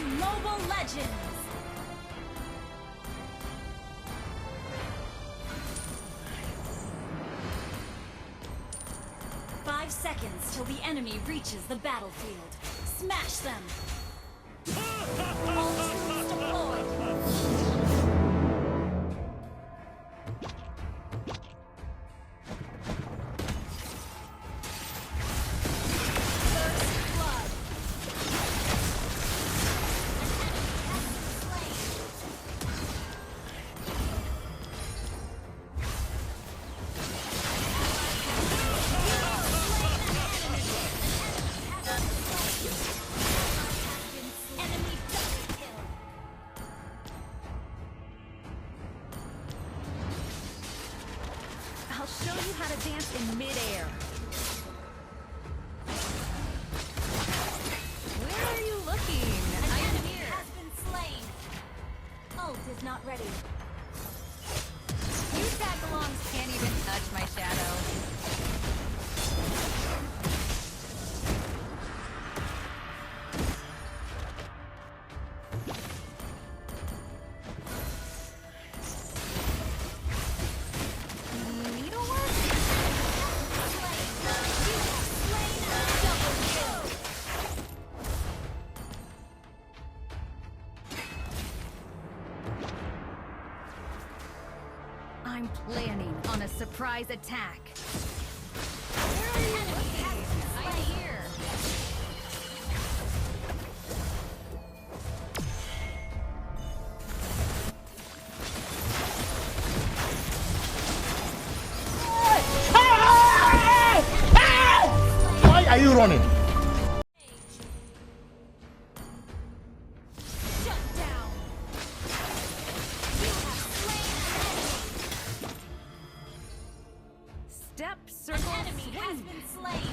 Mobile Legends! 5 seconds till the enemy reaches the battlefield. Smash them! All troops deployed! I'll show you how to dance in midair. Where are you looking? An enemy has been slain. Ult is not ready. You tagalongs can't even touch my shadow. I'm planning on a surprise attack. Where are you looking? I'm here. Why are you running? Shut down! You have slain Step, an circle, enemy. An enemy has swing. been slain.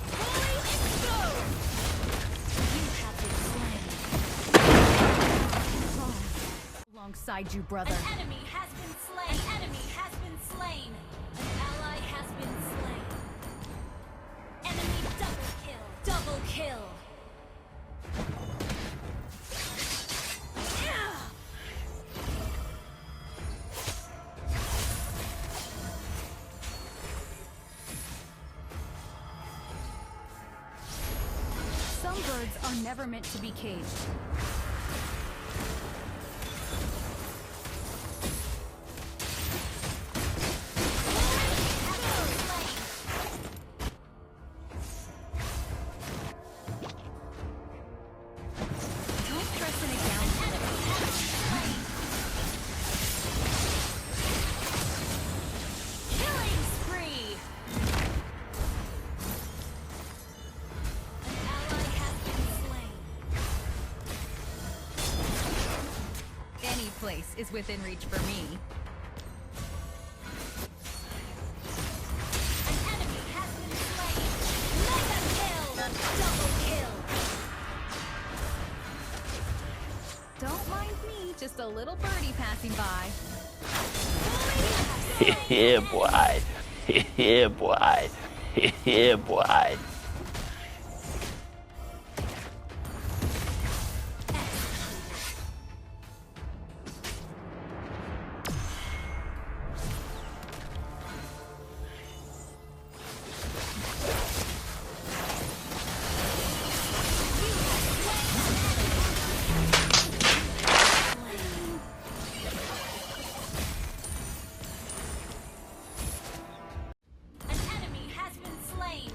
Fully exposed! You have been slain. Alongside you, brother. An enemy has been slain. An enemy has been slain. An ally has been slain. Enemy double kill. Double kill. Yeah! Some birds are never meant to be caged. Don't press it down. Killing spree! An ally has been slain. Any place is within reach for me. An enemy has been slain. Mega kill! Double kill! Don't mind me, just a little birdie passing by. Yeah, boy. Yeah, boy. Yeah, boy. An enemy has been slain.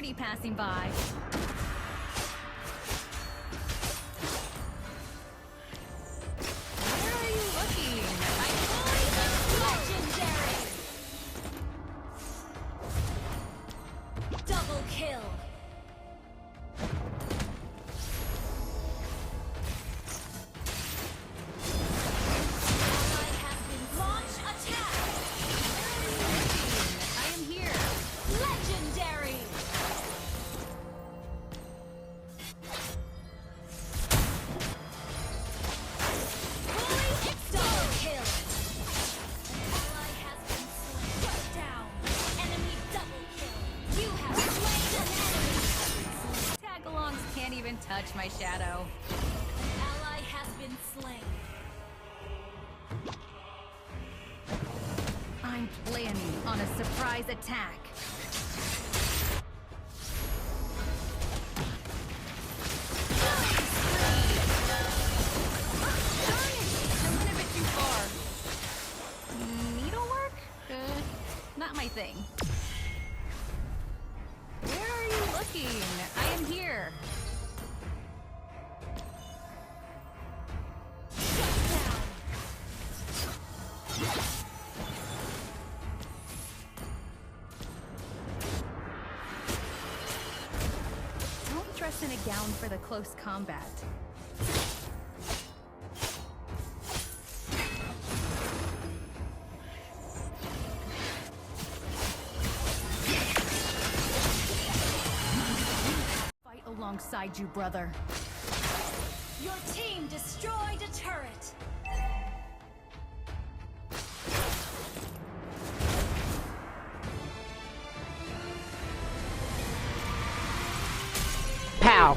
enemy passing by. Where are you looking? I Legendary! Double kill! Ally has been launch attack! I am here. Legendary! Fully double kill! An ally has been slain. Shut down! Enemy double kill! You have slain an enemy! Tagalongs can't even touch my shadow. An ally has been slain. I'm planning on a surprise attack. Darn it! I went a bit too far. Needlework? Not my thing. Where are you looking? I am here. Don't dress in a gown for the close combat. Fight alongside you, brother. Your team destroyed a turret. Pow.